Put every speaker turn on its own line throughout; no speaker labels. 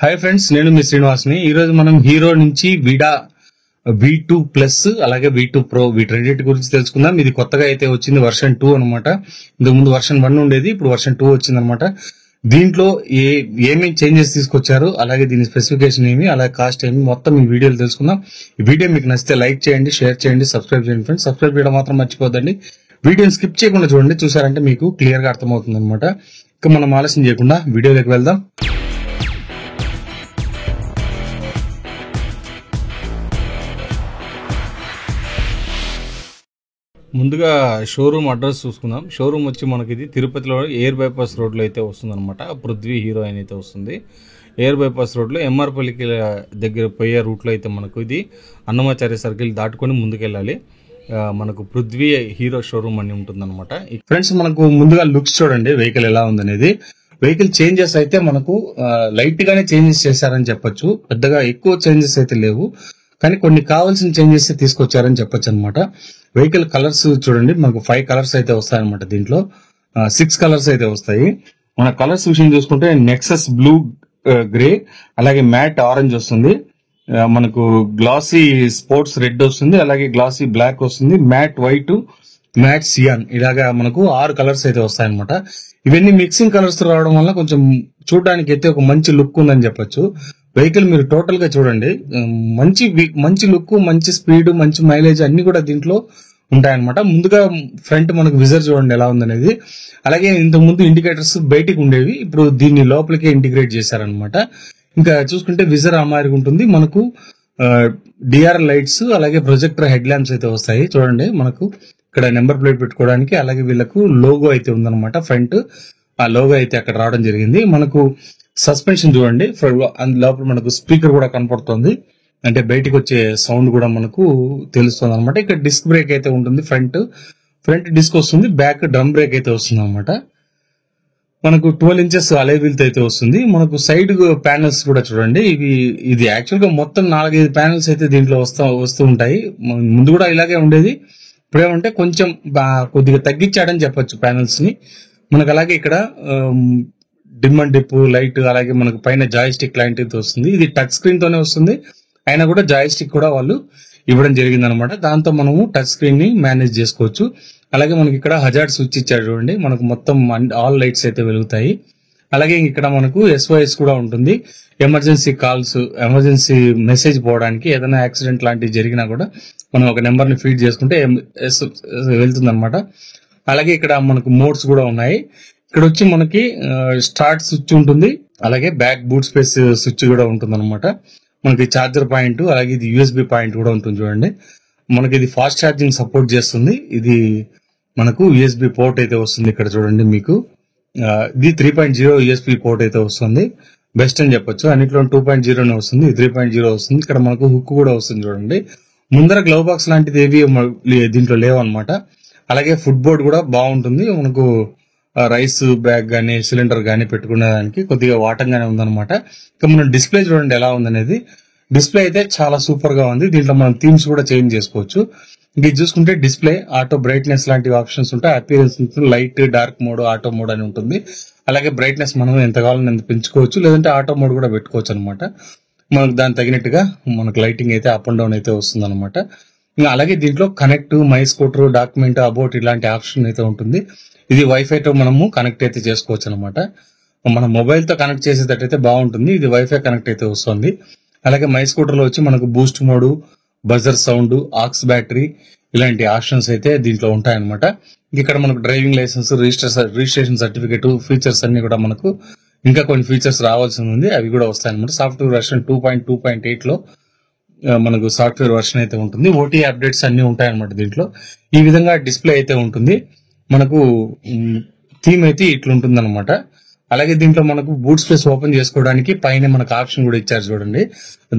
Hi friends, నేను మీ శ్రీనివాస్ని. ఈ రోజు మనం హీరో నుంచి విడా V2 ప్లస్ అలాగే V2 ప్రో వీటి రెండింటి గురించి తెలుసుకుందాం. ఇది కొత్తగా అయితే వచ్చింది, వర్షన్ 2 అనమాట. ఇంతకు ముందు వర్షన్ 1 ఉండేది, ఇప్పుడు వర్షన్ 2 వచ్చింది అనమాట. దీంట్లో ఏమేమి చేంజెస్ తీసుకొచ్చారు, అలాగే దీని స్పెసిఫికేషన్ ఏమి, అలాగే కాస్ట్ ఏమి, మొత్తం ఈ వీడియోలో తెలుసుకుందాం. ఈ వీడియో మీకు నచ్చితే లైక్ చేయండి, షేర్ చేయండి, సబ్స్క్రైబ్ చేయండి ఫ్రెండ్స్. సబ్స్క్రైబ్ చేయడం మాత్రం మర్చిపోద్దండి. వీడియోని స్కిప్ చేయకుండా చూడండి, చూసారంటే మీకు క్లియర్ గా అర్థమవుతుంది అనమాట. ఇక మనం ఆలస్యం చేయకుండా వీడియోలోకి వెళ్దాం. ముందుగా షోరూమ్ అడ్రస్ చూసుకుందాం. షోరూమ్ వచ్చి మనకి ఇది తిరుపతిలో ఎయిర్ బైపాస్ రోడ్లో అయితే వస్తుంది అనమాట. పృథ్వీ హీరో అని అయితే వస్తుంది. ఎయిర్ బైపాస్ రోడ్లో ఎంఆర్పల్లికి దగ్గర పోయే రూట్లో అయితే మనకు ఇది అన్నమాచార్య సర్కిల్ దాటుకొని ముందుకెళ్ళాలి. మనకు పృథ్వీ హీరో షోరూమ్ అని ఉంటుంది అనమాట. ఫ్రెండ్స్, మనకు ముందుగా లుక్స్ చూడండి, వెహికల్ ఎలా ఉందనేది. వెహికల్ చేంజెస్ అయితే మనకు లైట్ గానే చేంజెస్ చేశారని చెప్పొచ్చు. పెద్దగా ఎక్కువ చేంజెస్ అయితే లేవు, కానీ కొన్ని కావాల్సిన చేంజెస్ తీసుకొచ్చారని చెప్పొచ్చు అనమాట. వెహికల్ కలర్స్ చూడండి, మనకు 5 కలర్స్ అయితే వస్తాయన్నమాట. దీంట్లో 6 కలర్స్ అయితే వస్తాయి. మన కలర్స్ విషయం చూసుకుంటే నెక్సస్ బ్లూ గ్రే, అలాగే మ్యాట్ ఆరెంజ్ వస్తుంది, మనకు గ్లాసీ స్పోర్ట్స్ రెడ్ వస్తుంది, అలాగే గ్లాసీ బ్లాక్ వస్తుంది, మ్యాట్ వైట్, మ్యాట్ సియాన్, ఇలాగా మనకు 6 కలర్స్ అయితే వస్తాయన్నమాట. ఇవన్నీ మిక్సింగ్ కలర్స్ రావడం వల్ల కొంచెం చూడడానికి అయితే ఒక మంచి లుక్ ఉందని చెప్పొచ్చు. వెహికల్ మీరు టోటల్ గా చూడండి, మంచి లుక్, మంచి స్పీడ్, మంచి మైలేజ్ అన్ని కూడా దీంట్లో ఉంటాయన్నమాట. ముందుగా ఫ్రంట్ మనకు విజర్ చూడండి ఎలా ఉందనేది. అలాగే ఇంతకు ముందు ఇండికేటర్స్ బయటికి ఉండేవి, ఇప్పుడు దీన్ని లోపలికే ఇంటిగ్రేట్ చేశారనమాట. ఇంకా చూసుకుంటే విజర్ అమారిగా ఉంటుంది. మనకు డిఆర్ లైట్స్, అలాగే ప్రొజెక్టర్ హెడ్ ల్యాంప్స్ అయితే వస్తాయి. చూడండి, మనకు ఇక్కడ నెంబర్ ప్లేట్ పెట్టుకోవడానికి, అలాగే వీళ్ళకు లోగో అయితే ఉందన్నమాట. ఫ్రంట్ ఆ లోగో అయితే అక్కడ రావడం జరిగింది. మనకు సస్పెన్షన్ చూడండి, లోపల మనకు స్పీకర్ కూడా కనపడుతుంది, అంటే బయటికి వచ్చే సౌండ్ కూడా మనకు తెలుస్తుంది అనమాట. ఇక్కడ డిస్క్ బ్రేక్ అయితే ఉంటుంది, ఫ్రంట్ డిస్క్ వస్తుంది, బ్యాక్ డ్రమ్ బ్రేక్ అయితే వస్తుంది అనమాట. మనకు 12 ఇంచెస్ అలై వీల్తో అయితే వస్తుంది. మనకు సైడ్ ప్యానెల్స్ కూడా చూడండి, ఇది యాక్చువల్ గా మొత్తం 4-5 ప్యానెల్స్ అయితే దీంట్లో వస్తూ ఉంటాయి. ముందు కూడా ఇలాగే ఉండేది, ఇప్పుడేమంటే కొంచెం కొద్దిగా తగ్గించాడని చెప్పొచ్చు ప్యానెల్స్ ని. మనకు అలాగే ఇక్కడ డిమ్ అండ్ డిప్ లైట్, అలాగే మనకు పైన జాయిస్టిక్ లైట్ అయితే వస్తుంది. ఇది టచ్ స్క్రీన్ తోనే వస్తుంది, అయినా కూడా జాయిస్టిక్ కూడా వాళ్ళు ఇవ్వడం జరిగింది అనమాట. దాంతో మనము టచ్ స్క్రీన్ ని మేనేజ్ చేసుకోవచ్చు. అలాగే మనకి ఇక్కడ హజార్డ్ స్విచ్ ఇచ్చాడు చూడండి, మనకు మొత్తం ఆల్ లైట్స్ అయితే వెలుగుతాయి. అలాగే ఇక్కడ మనకు SOS కూడా ఉంటుంది, ఎమర్జెన్సీ కాల్స్, ఎమర్జెన్సీ మెసేజ్ పోవడానికి, ఏదైనా యాక్సిడెంట్ లాంటివి జరిగినా కూడా మనం ఒక నెంబర్ ని ఫీడ్ చేసుకుంటే వెళ్తుంది అనమాట. అలాగే ఇక్కడ మనకు మోడ్స్ కూడా ఉన్నాయి. ఇక్కడ వచ్చి మనకి స్టార్ట్ స్విచ్ ఉంటుంది, అలాగే బ్యాక్ బూట్ స్పేస్ స్విచ్ కూడా ఉంటుంది అనమాట. మనకి చార్జర్ పాయింట్, అలాగే ఇది USB పాయింట్ కూడా ఉంటుంది చూడండి. మనకి ఇది ఫాస్ట్ ఛార్జింగ్ సపోర్ట్ చేస్తుంది. ఇది మనకు USB పోర్ట్ అయితే వస్తుంది. ఇక్కడ చూడండి, మీకు ఇది 3.0 USB పోర్ట్ అయితే వస్తుంది. బెస్ట్ అని చెప్పొచ్చు. అన్నిట్లో 2.0 వస్తుంది, 3.0 వస్తుంది. ఇక్కడ మనకు హుక్ కూడా వస్తుంది చూడండి. ముందర గ్లవ్ బాక్స్ లాంటిది ఏవి దీంట్లో లేవు అనమాట. అలాగే ఫుడ్ బోర్డ్ కూడా బాగుంటుంది. మనకు రైస్ బ్యాగ్ గానీ, సిలిండర్ గానీ పెట్టుకునేదానికి కొద్దిగా వాటంగానే ఉందన్నమాట. ఇక మనం డిస్ప్లే చూడండి ఎలా ఉందనేది. డిస్ప్లే అయితే చాలా సూపర్ గా ఉంది. దీంట్లో మనం థీమ్స్ కూడా చేంజ్ చేసుకోవచ్చు. ఇది చూసుకుంటే డిస్ప్లే ఆటో బ్రైట్నెస్ లాంటి ఆప్షన్స్ ఉంటాయి. Appearance light, dark mode, auto mode అని ఉంటుంది. అలాగే బ్రైట్నెస్ మనం ఎంత కావాలని ఎంత పెంచుకోవచ్చు, లేదంటే ఆటో మోడ్ కూడా పెట్టుకోవచ్చు అనమాట. మనకు దానికి తగినట్టుగా మనకు లైటింగ్ అయితే అప్ అండ్ డౌన్ అయితే వస్తుంది అనమాట. ఇంకా అలాగే దీంట్లో connect, my scooter, document, about ఇలాంటి ఆప్షన్ అయితే ఉంటుంది. ఇది వైఫైతో మనము కనెక్ట్ అయితే చేసుకోవచ్చు అనమాట. మన మొబైల్ తో కనెక్ట్ చేసేటట్టయితే బాగుంటుంది. ఇది వైఫై కనెక్ట్ అయితే వస్తుంది. అలాగే మై స్కూటర్ లో వచ్చి మనకు boost mode, buzzer sound, aux battery ఇలాంటి ఆప్షన్స్ అయితే దీంట్లో ఉంటాయన్నమాట. ఇక్కడ మనకు driving licence, registration certificate, features అన్ని కూడా మనకు ఇంకా కొన్ని ఫీచర్స్ రావాల్సి ఉంది, అవి కూడా వస్తాయన్నమాట. సాఫ్ట్వేర్ వర్షన్ 2.2.8 లో మనకు సాఫ్ట్వేర్ వర్షన్ అయితే ఉంటుంది. OTA అప్డేట్స్ అన్ని ఉంటాయన్నమాట దీంట్లో. ఈ విధంగా డిస్ప్లే అయితే ఉంటుంది. మనకు థీమ్ అయితే ఇట్లుంటుంది అనమాట. అలాగే దీంట్లో మనకు బూట్ స్పేస్ ఓపెన్ చేసుకోవడానికి పైన మనకు ఆప్షన్ కూడా ఇచ్చారు చూడండి.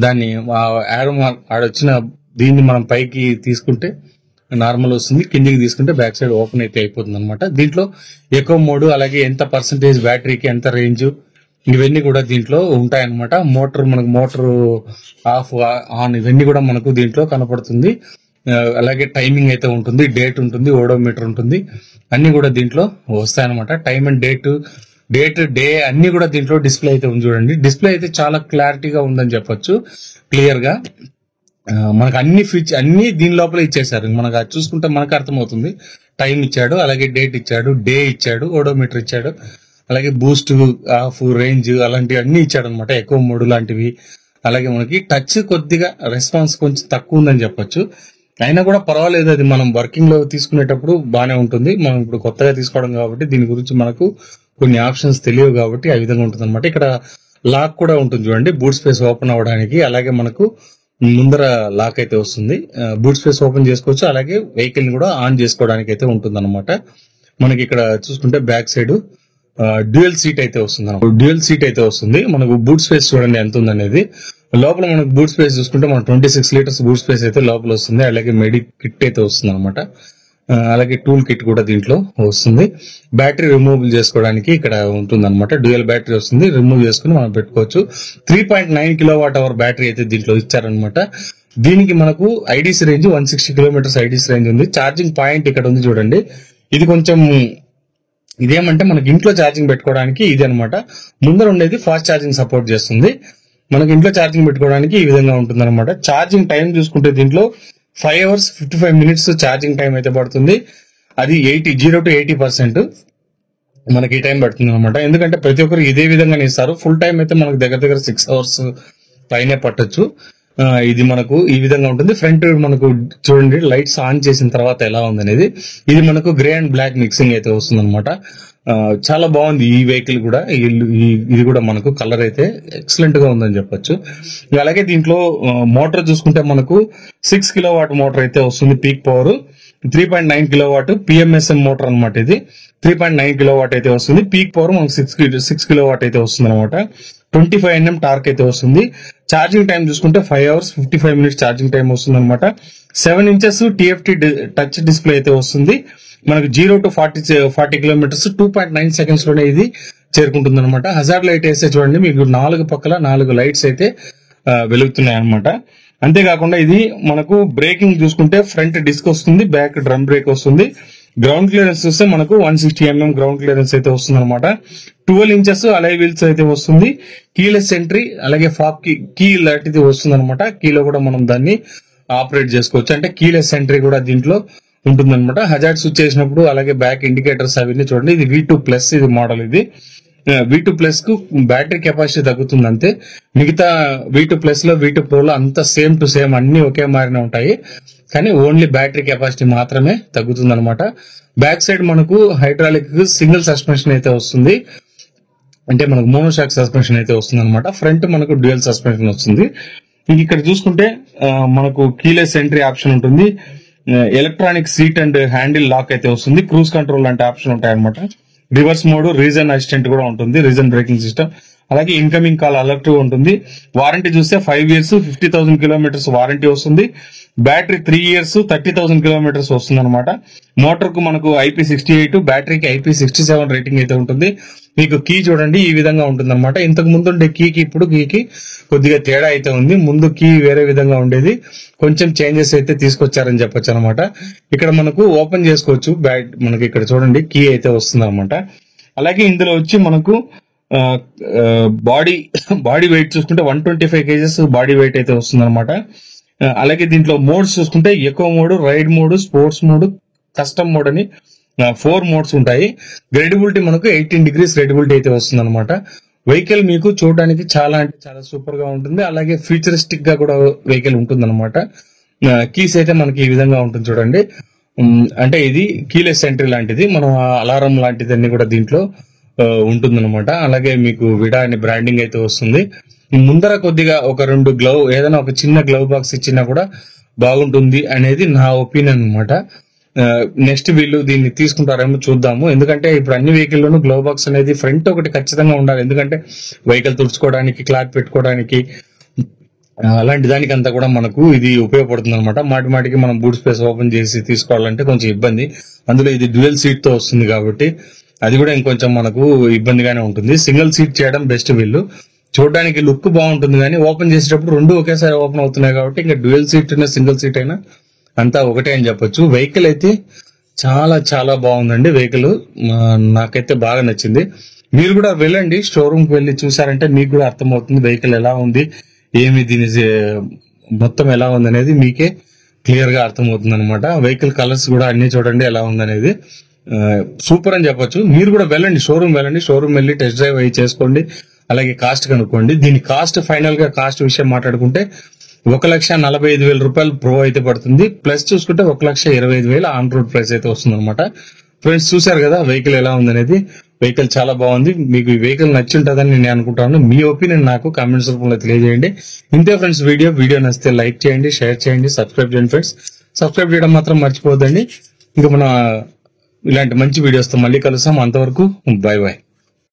దాన్ని ఆడొచ్చిన దీన్ని మనం పైకి తీసుకుంటే నార్మల్ వస్తుంది, కిందికి తీసుకుంటే బ్యాక్ సైడ్ ఓపెన్ అయితే అయిపోతుంది అనమాట. దీంట్లో ఎకో మోడ్, అలాగే ఎంత పర్సెంటేజ్ బ్యాటరీకి ఎంత రేంజ్, ఇవన్నీ కూడా దీంట్లో ఉంటాయన్నమాట. మనకు మోటార్ ఆఫ్ ఆన్ ఇవన్నీ కూడా మనకు దీంట్లో కనపడుతుంది. అలాగే టైమింగ్ అయితే ఉంటుంది, డేట్ ఉంటుంది, ఓడోమీటర్ ఉంటుంది, అన్ని కూడా దీంట్లో వస్తాయన్నమాట. టైమ్ అండ్ డేట్, డే అన్ని కూడా దీంట్లో డిస్ప్లే అయితే ఉంది చూడండి. డిస్ప్లే అయితే చాలా క్లారిటీగా ఉందని చెప్పొచ్చు, క్లియర్ గా. మనకు అన్ని దీని లోపల ఇచ్చేసారు. మనకు అది చూసుకుంటే మనకు అర్థమవుతుంది. టైం ఇచ్చాడు, అలాగే డేట్ ఇచ్చాడు, డే ఇచ్చాడు, ఓడోమీటర్ ఇచ్చాడు, అలాగే బూస్ట్, ఆఫ్, రేంజ్ అలాంటివి అన్ని ఇచ్చాడు అనమాట. ఎక్కువ మోడ్ లాంటివి. అలాగే మనకి టచ్ కొద్దిగా రెస్పాన్స్ కొంచెం తక్కువ ఉందని చెప్పొచ్చు. అయినా కూడా పర్వాలేదు, అది మనం వర్కింగ్ లో తీసుకునేటప్పుడు బాగానే ఉంటుంది. మనం ఇప్పుడు కొత్తగా తీసుకోవడం కాబట్టి దీని గురించి మనకు కొన్ని ఆప్షన్స్ తెలియవు కాబట్టి ఆ విధంగా ఉంటుంది అనమాట. ఇక్కడ లాక్ కూడా ఉంటుంది చూడండి, బూట్ స్పేస్ ఓపెన్ అవ్వడానికి. అలాగే మనకు ముందర లాక్ అయితే వస్తుంది, బూట్ స్పేస్ ఓపెన్ చేసుకోవచ్చు. అలాగే వెహికల్ ని కూడా ఆన్ చేసుకోవడానికి అయితే ఉంటుంది అనమాట. మనకి ఇక్కడ చూసుకుంటే బ్యాక్ సైడ్ డ్యూయల్ సీట్ అయితే వస్తుంది. మనకు బూట్ స్పేస్ చూడండి ఎంత ఉంది అనేది. లోపల మనకు బూట్ స్పేస్ చూసుకుంటే మనం 26 లీటర్స్ బూట్ స్పేస్ అయితే లోపల వస్తుంది. అలాగే మెడి కిట్ అయితే వస్తుంది అనమాట. అలాగే టూల్ కిట్ కూడా దీంట్లో వస్తుంది. బ్యాటరీ రిమూవల్ చేసుకోవడానికి ఇక్కడ ఉంటుంది అనమాట. డ్యూయల్ బ్యాటరీ వస్తుంది, రిమూవ్ చేసుకుని మనం పెట్టుకోవచ్చు. 3.9 kWh బ్యాటరీ అయితే దీంట్లో ఇచ్చారనమాట. దీనికి మనకు IDC range 160 kilometres IDC range ఉంది. ఛార్జింగ్ పాయింట్ ఇక్కడ ఉంది చూడండి. ఇది కొంచెం ఇదేమంటే మనకి ఇంట్లో ఛార్జింగ్ పెట్టుకోవడానికి ఇది అనమాట. ముందర ఉండేది ఫాస్ట్ ఛార్జింగ్ సపోర్ట్ చేస్తుంది. మనకి ఇంట్లో ఛార్జింగ్ పెట్టుకోవడానికి ఈ విధంగా ఉంటుంది అనమాట. ఛార్జింగ్ టైం చూసుకుంటే దీంట్లో 5 hours 55 minutes ఛార్జింగ్ టైం అయితే పడుతుంది. అది 0 to 80% మనకి ఈ టైం పడుతుంది అనమాట. ఎందుకంటే ప్రతి ఒక్కరు ఇదే విధంగానే ఇస్తారు. ఫుల్ టైం అయితే మనకు దగ్గర 6 hours పైనే పట్టొచ్చు. ఇది మనకు ఈ విధంగా ఉంటుంది. ఫ్రంట్ మనకు చూడండి లైట్స్ ఆన్ చేసిన తర్వాత ఎలా ఉందనేది. ఇది మనకు గ్రే అండ్ బ్లాక్ మిక్సింగ్ అయితే వస్తుంది అనమాట. చాలా బాగుంది ఈ వెహికల్ కూడా. ఇది కూడా మనకు కలర్ అయితే ఎక్సలెంట్ గా ఉందని చెప్పొచ్చు. అలాగే దీంట్లో మోటార్ చూసుకుంటే మనకు 6 kilowatt మోటార్ అయితే వస్తుంది. Peak power 3.9 kilowatt PMSM motor అనమాట. ఇది 3.9 kilowatt అయితే వస్తుంది. పీక్ పవర్ మనకు 6 kilowatt అయితే వస్తుంది అనమాట. 25 Nm టార్క్ అయితే వస్తుంది. ఛార్జింగ్ టైం చూసుకుంటే 5 hours 55 minutes ఛార్జింగ్ టైం వస్తుంది అనమాట. 7 inches TFT టచ్ డిస్ప్లే అయితే వస్తుంది. మనకు 0 to 40 kilometers 2.9 seconds లోనే ఇది చేరుకుంటుంది అనమాట. హజార్డ్ లైట్ వేస్తే చూడండి మీకు 4 పక్కల 4 లైట్స్ అయితే వెలుగుతున్నాయి అనమాట. అంతేకాకుండా ఇది మనకు బ్రేకింగ్ చూసుకుంటే ఫ్రంట్ డిస్క్ వస్తుంది, బ్యాక్ డ్రమ్ బ్రేక్ వస్తుంది. గ్రౌండ్ క్లియరెన్స్ చూస్తే మనకు 160 mm గ్రౌండ్ క్లియరెన్స్ అయితే వస్తుంది అనమాట. 12 inches అలై వీల్స్ అయితే వస్తుంది. కీలెస్ ఎంట్రీ అలాగే ఫాబ్ కీ లాంటిది వస్తుంది అనమాట. కీలో కూడా మనం దాన్ని ఆపరేట్ చేసుకోవచ్చు. అంటే కీలెస్ ఎంట్రీ కూడా దీంట్లో ఉంటుంది అనమాట. హజార్డ్ స్విచ్ చేసినప్పుడు అలాగే బ్యాక్ ఇండికేటర్స్ అవన్నీ చూడండి. ఇది V2+ ఇది మోడల్. ఇది V2+ కు బ్యాటరీ కెపాసిటీ తగ్గుతుంది అంతే. మిగతా V2+ లో V2 Pro లో అంతా సేమ్ టు సేమ్ అన్ని ఒకే మారిన ఉంటాయి. కానీ ఓన్లీ బ్యాటరీ కెపాసిటీ మాత్రమే తగ్గుతుంది అనమాట. బ్యాక్ సైడ్ మనకు హైడ్రాలిక్ సింగిల్ సస్పెన్షన్ అయితే వస్తుంది. అంటే మనకు మోనోషాక్ సస్పెన్షన్ అయితే వస్తుంది అనమాట. ఫ్రంట్ మనకు డ్యూయల్ సస్పెన్షన్ వస్తుంది. ఇక్కడ చూసుకుంటే మనకు కీలెస్ ఎంట్రీ ఆప్షన్ ఉంటుంది. Electronic seat and handle lock అయితే వస్తుంది. క్రూజ్ కంట్రోల్ అంటే ఆప్షన్ ఉంటాయి అనమాట. రివర్స్ మోడ్, రీజన్ అసిస్టెంట్ కూడా ఉంటుంది, రీజన్ బ్రేకింగ్ సిస్టమ్. అలాగే ఇన్కమింగ్ కాల్ అలర్ట్ ఉంటుంది. వారంటీ చూస్తే 5 years 50,000 kilometers వారంటీ వస్తుంది. బ్యాటరీ 3 years 30,000 kilometers వస్తుంది అనమాట. మోటార్ కు మనకు IP68, బ్యాటరీకి IP67 రేటింగ్ అయితే ఉంటుంది. మీకు కీ చూడండి ఈ విధంగా ఉంటుంది అనమాట. ఇంతకు ముందు ఉండే కీకి ఇప్పుడు కీకి కొద్దిగా తేడా అయితే ఉంది. ముందు కీ వేరే విధంగా ఉండేది, కొంచెం చేంజెస్ అయితే తీసుకొచ్చారని చెప్పొచ్చు అనమాట. ఇక్కడ మనకు ఓపెన్ చేసుకోవచ్చు. మనకి ఇక్కడ చూడండి కీ అయితే వస్తుంది అనమాట. అలాగే ఇందులో వచ్చి మనకు బాడీ వెయిట్ చూసుకుంటే 125 kgs బాడీ వెయిట్ అయితే వస్తుంది అనమాట. అలాగే దీంట్లో మోడ్స్ చూసుకుంటే eco mode, ride mode, sports mode, custom mode అని 4 మోడ్స్ ఉంటాయి. గ్రేడబిలిటీ మనకు 18 degrees గ్రేడబిలిటీ అయితే వస్తుంది అనమాట. వెహికల్ మీకు చూడడానికి చాలా అంటే చాలా సూపర్ గా ఉంటుంది. అలాగే ఫ్యూచరిస్టిక్ గా కూడా వెహికల్ ఉంటుంది అనమాట. కీస్ అయితే మనకి ఈ విధంగా ఉంటుంది చూడండి. అంటే ఇది కీలెస్ ఎంట్రీ లాంటిది. మనం అలారం లాంటిది అన్ని కూడా దీంట్లో ఉంటుందన్నమాట. అలాగే మీకు విడా అని బ్రాండింగ్ అయితే వస్తుంది. ముందర కొద్దిగా ఒక 2 గ్లౌ ఏదైనా ఒక చిన్న గ్లౌ బాక్స్ ఇచ్చినా కూడా బాగుంటుంది అనేది నా ఒపీనియన్ అనమాట. నెక్స్ట్ వీళ్ళు దీన్ని తీసుకుంటారేమో చూద్దాము. ఎందుకంటే ఇప్పుడు అన్ని వెహికల్ లోనూ గ్లౌ బాక్స్ అనేది ఫ్రంట్ ఒకటి ఖచ్చితంగా ఉండాలి. ఎందుకంటే వెహికల్ తుడుచుకోవడానికి, క్లాత్ పెట్టుకోవడానికి, అలాంటి దానికి అంతా కూడా మనకు ఇది ఉపయోగపడుతుంది అనమాట. మాటికి మనం బూట్ స్పేస్ ఓపెన్ చేసి తీసుకోవాలంటే కొంచెం ఇబ్బంది. అందులో ఇది డ్యూయల్ సీట్ తో వస్తుంది కాబట్టి అది కూడా ఇంకొంచెం మనకు ఇబ్బందిగానే ఉంటుంది. సింగిల్ సీట్ చేయడం బెస్ట్. వీళ్ళు చూడడానికి లుక్ బాగుంటుంది కానీ ఓపెన్ చేసేటప్పుడు 2 ఒకేసారి ఓపెన్ అవుతున్నాయి కాబట్టి ఇంకా డ్యూయల్ సీట్ అయినా సింగిల్ సీట్ అయినా అంతా ఒకటే అని చెప్పొచ్చు. వెహికల్ అయితే చాలా చాలా బాగుందండి. వెహికల్ నాకైతే బాగా నచ్చింది. మీరు కూడా వెళ్ళండి, షోరూమ్ కి వెళ్ళి చూసారంటే మీకు కూడా అర్థమవుతుంది వెహికల్ ఎలా ఉంది, ఏమి దీని మొత్తం ఎలా ఉంది అనేది మీకే క్లియర్ గా అర్థమవుతుంది అనమాట. వెహికల్ కలర్స్ కూడా అన్ని చూడండి ఎలా ఉందనేది, సూపర్ అని చెప్పొచ్చు. మీరు కూడా వెళ్ళండి, షోరూమ్ వెళ్ళండి, షోరూమ్ వెళ్ళి టెస్ట్ డ్రైవ్ అయ్యి చేసుకోండి, అలాగే కాస్ట్ కనుక్కోండి. దీని కాస్ట్ ఫైనల్ గా కాస్ట్ విషయం మాట్లాడుకుంటే 1,45,000 రూపాయలు ప్రో అయితే పడుతుంది. ప్లస్ చూసుకుంటే 1,25,000 ఆన్ రోడ్ ప్రైస్ అయితే వస్తుంది అనమాట. ఫ్రెండ్స్ చూసారు కదా వెహికల్ ఎలా ఉందనేది. వెహికల్ చాలా బాగుంది. మీకు ఈ వెహికల్ నచ్చి ఉంటుందని నేను అనుకుంటాను. మీ ఒపీనియన్ నాకు కామెంట్స్ రూపంలో తెలియజేయండి. ఇంతే ఫ్రెండ్స్ వీడియో నచ్చితే లైక్ చేయండి, షేర్ చేయండి, సబ్స్క్రైబ్ చేయండి ఫ్రెండ్స్. సబ్స్క్రైబ్ చేయడం మాత్రం మర్చిపోవద్దండి. ఇంకా మన ఇలాంటి మంచి వీడియోస్తో మళ్ళీ కలుస్తాం. అంతవరకు బై బై.